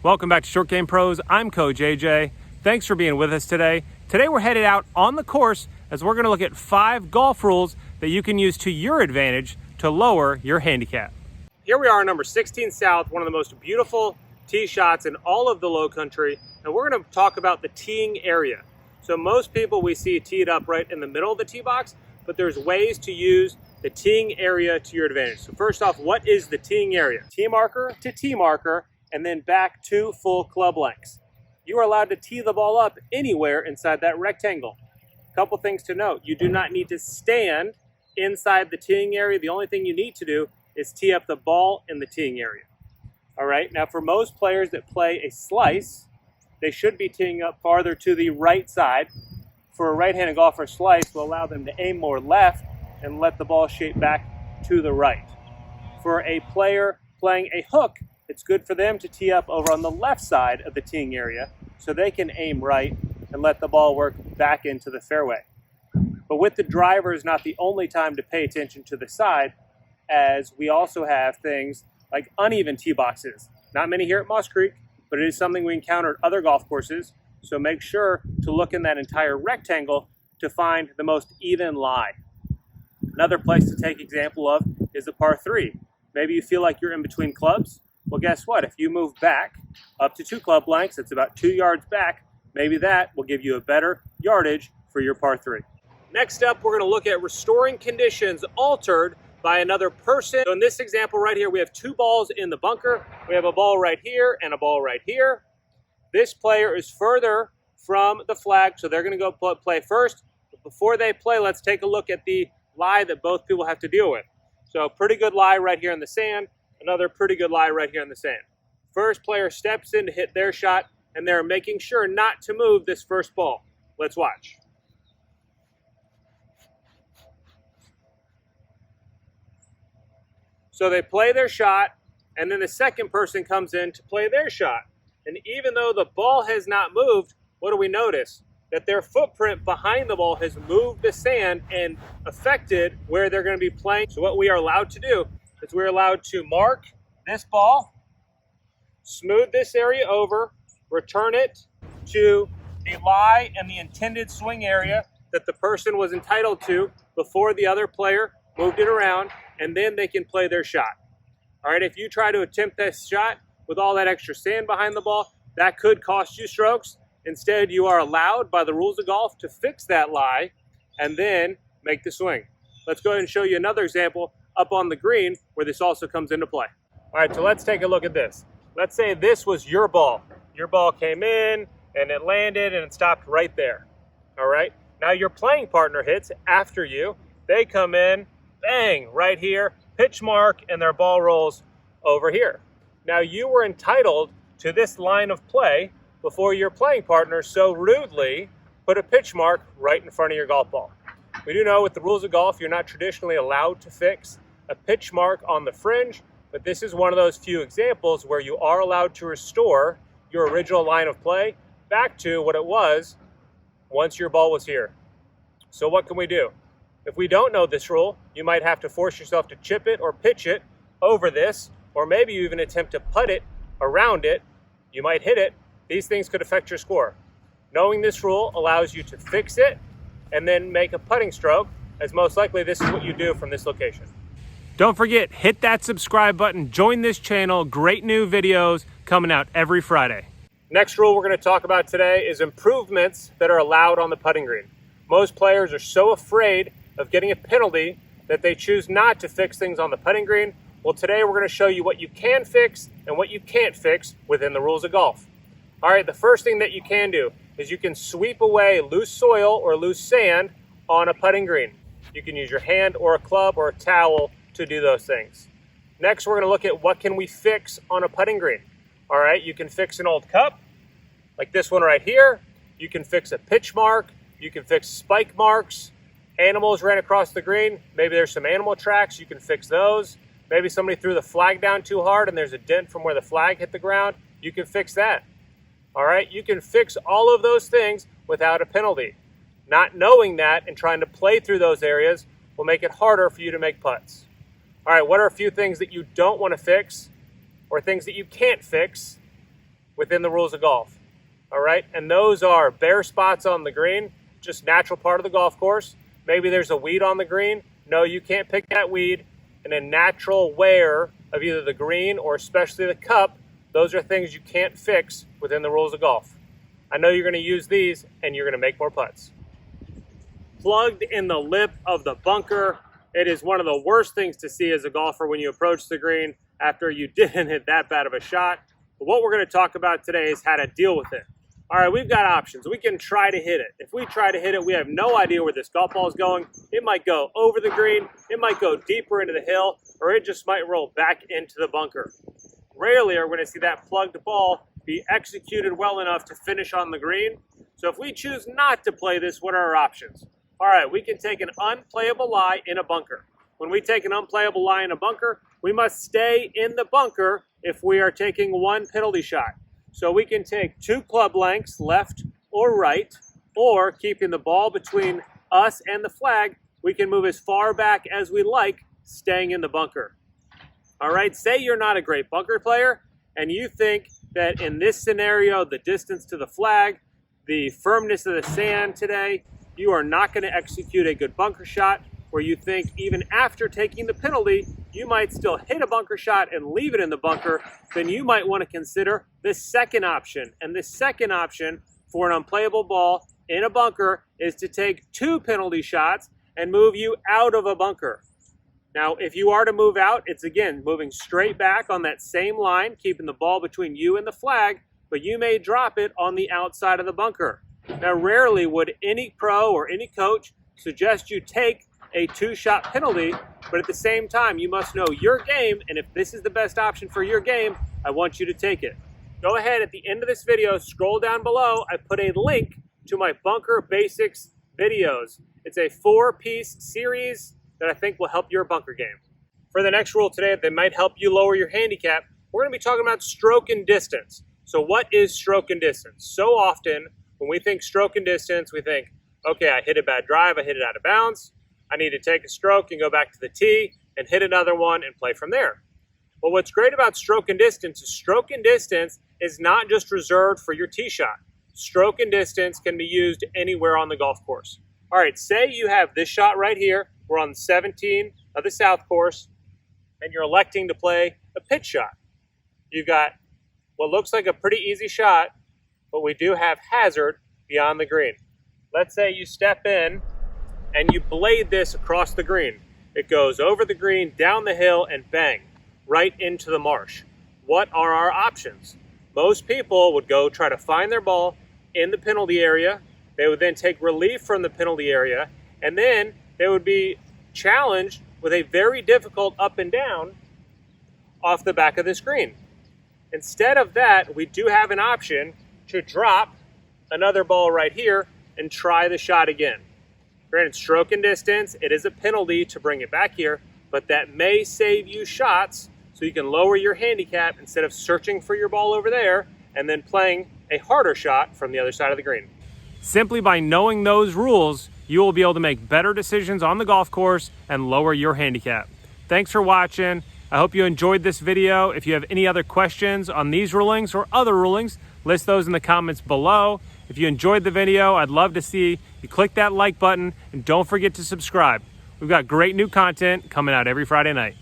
Welcome back to Short Game Pros. I'm Coach AJ. Thanks for being with us today. Today we're headed out on the course as we're going to look at 5 golf rules that you can use to your advantage to lower your handicap. Here we are, number 16 South, one of the most beautiful tee shots in all of the low country, and we're going to talk about the teeing area. So most people we see teed up right in the middle of the tee box, but there's ways to use the teeing area to your advantage. So first off, what is the teeing area? Tee marker to tee marker, and then back 2 full club lengths. You are allowed to tee the ball up anywhere inside that rectangle. A couple things to note: you do not need to stand inside the teeing area. The only thing you need to do is tee up the ball in the teeing area. All right, now for most players that play a slice, they should be teeing up farther to the right side. For a right-handed golfer, slice will allow them to aim more left and let the ball shape back to the right. For a player playing a hook, it's good for them to tee up over on the left side of the teeing area so they can aim right and let the ball work back into the fairway. But with the driver is not the only time to pay attention to the side, as we also have things like uneven tee boxes. Not many here at Moss Creek, but it is something we encounter at other golf courses. So make sure to look in that entire rectangle to find the most even lie. Another place to take example of is a par 3. Maybe you feel like you're in between clubs. Well, guess what? If you move back up to 2 club lengths, it's about 2 yards back, maybe that will give you a better yardage for your par 3. Next up, we're going to look at restoring conditions altered by another person. So in this example right here, we have 2 balls in the bunker. We have a ball right here and a ball right here. This player is further from the flag, so they're going to go play first. But before they play, let's take a look at the lie that both people have to deal with. So pretty good lie right here in the sand. Another pretty good lie right here in the sand. First player steps in to hit their shot, and they're making sure not to move this first ball. Let's watch. So they play their shot, and then the second person comes in to play their shot. And even though the ball has not moved, what do we notice? That their footprint behind the ball has moved the sand and affected where they're going to be playing. So what we are allowed to do is we're allowed to mark this ball, smooth this area over, return it to the lie and the intended swing area that the person was entitled to before the other player moved it around, and then they can play their shot. All right, if you try to attempt this shot with all that extra sand behind the ball, that could cost you strokes. Instead, you are allowed by the rules of golf to fix that lie and then make the swing. Let's go ahead and show you another example up on the green where this also comes into play. All right, so let's take a look at this. Let's say this was your ball. Your ball came in and it landed and it stopped right there. All right, now your playing partner hits after you. They come in, bang, right here, pitch mark, and their ball rolls over here. Now you were entitled to this line of play before your playing partner so rudely put a pitch mark right in front of your golf ball. We do know with the rules of golf, you're not traditionally allowed to fix a pitch mark on the fringe, but this is one of those few examples where you are allowed to restore your original line of play back to what it was once your ball was here. So what can we do? If we don't know this rule, you might have to force yourself to chip it or pitch it over this, or maybe you even attempt to putt it around it. You might hit it. These things could affect your score. Knowing this rule allows you to fix it and then make a putting stroke, as most likely this is what you do from this location. Don't forget, hit that subscribe button, join this channel. Great new videos coming out every Friday. Next rule we're going to talk about today is improvements that are allowed on the putting green. Most players are so afraid of getting a penalty that they choose not to fix things on the putting green. Well, today we're going to show you what you can fix and what you can't fix within the rules of golf. All right, the first thing that you can do is you can sweep away loose soil or loose sand on a putting green. You can use your hand or a club or a towel to do those things. Next, we're going to look at what can we fix on a putting green. All right, you can fix an old cup, like this one right here. You can fix a pitch mark. You can fix spike marks. Animals ran across the green. Maybe there's some animal tracks. You can fix those. Maybe somebody threw the flag down too hard and there's a dent from where the flag hit the ground. You can fix that. All right, you can fix all of those things without a penalty. Not knowing that and trying to play through those areas will make it harder for you to make putts. All right, what are a few things that you don't want to fix or things that you can't fix within the rules of golf. All right, and those are bare spots on the green, just natural part of the golf course. Maybe there's a weed on the green. No, you can't pick that weed. And a natural wear of either the green or especially the cup, those are things you can't fix within the rules of golf. I know you're going to use these and you're going to make more putts. Plugged in the lip of the bunker. It is one of the worst things to see as a golfer when you approach the green after you didn't hit that bad of a shot. But what we're going to talk about today is how to deal with it. All right, we've got options. We can try to hit it. If we try to hit it, we have no idea where this golf ball is going. It might go over the green, it might go deeper into the hill, or it just might roll back into the bunker. Rarely are we going to see that plugged ball be executed well enough to finish on the green. So if we choose not to play this, what are our options? All right, we can take an unplayable lie in a bunker. When we take an unplayable lie in a bunker, we must stay in the bunker if we are taking one penalty shot. So we can take 2 club lengths left or right, or keeping the ball between us and the flag, we can move as far back as we like, staying in the bunker. All right, say you're not a great bunker player and you think that in this scenario, the distance to the flag, the firmness of the sand today, you are not going to execute a good bunker shot, where you think even after taking the penalty, you might still hit a bunker shot and leave it in the bunker, then you might want to consider the second option. And the second option for an unplayable ball in a bunker is to take 2 penalty shots and move you out of a bunker. Now, if you are to move out, it's again moving straight back on that same line, keeping the ball between you and the flag, but you may drop it on the outside of the bunker. Now, rarely would any pro or any coach suggest you take a 2-shot penalty, but at the same time, you must know your game, and if this is the best option for your game, I want you to take it. Go ahead at the end of this video, scroll down below, I put a link to my Bunker Basics videos. It's a 4-piece series that I think will help your bunker game. For the next rule today that might help you lower your handicap, we're going to be talking about stroke and distance. So what is stroke and distance? So often, when we think stroke and distance, we think, okay, I hit a bad drive, I hit it out of bounds, I need to take a stroke and go back to the tee and hit another one and play from there. Well, what's great about stroke and distance is not just reserved for your tee shot. Stroke and distance can be used anywhere on the golf course. All right, say you have this shot right here. We're on 17 of the South Course, and you're electing to play a pitch shot. You've got what looks like a pretty easy shot, but we do have hazard beyond the green. Let's say you step in and you blade this across the green. It goes over the green, down the hill, and bang, right into the marsh. What are our options? Most people would go try to find their ball in the penalty area. They would then take relief from the penalty area, and then they would be challenged with a very difficult up and down off the back of the screen. Instead of that, we do have an option to drop another ball right here and try the shot again. Granted, stroke and distance, it is a penalty to bring it back here, but that may save you shots so you can lower your handicap instead of searching for your ball over there and then playing a harder shot from the other side of the green. Simply by knowing those rules, you will be able to make better decisions on the golf course and lower your handicap. Thanks for watching. I hope you enjoyed this video. If you have any other questions on these rulings or other rulings, list those in the comments below. If you enjoyed the video, I'd love to see you click that like button and don't forget to subscribe. We've got great new content coming out every Friday night.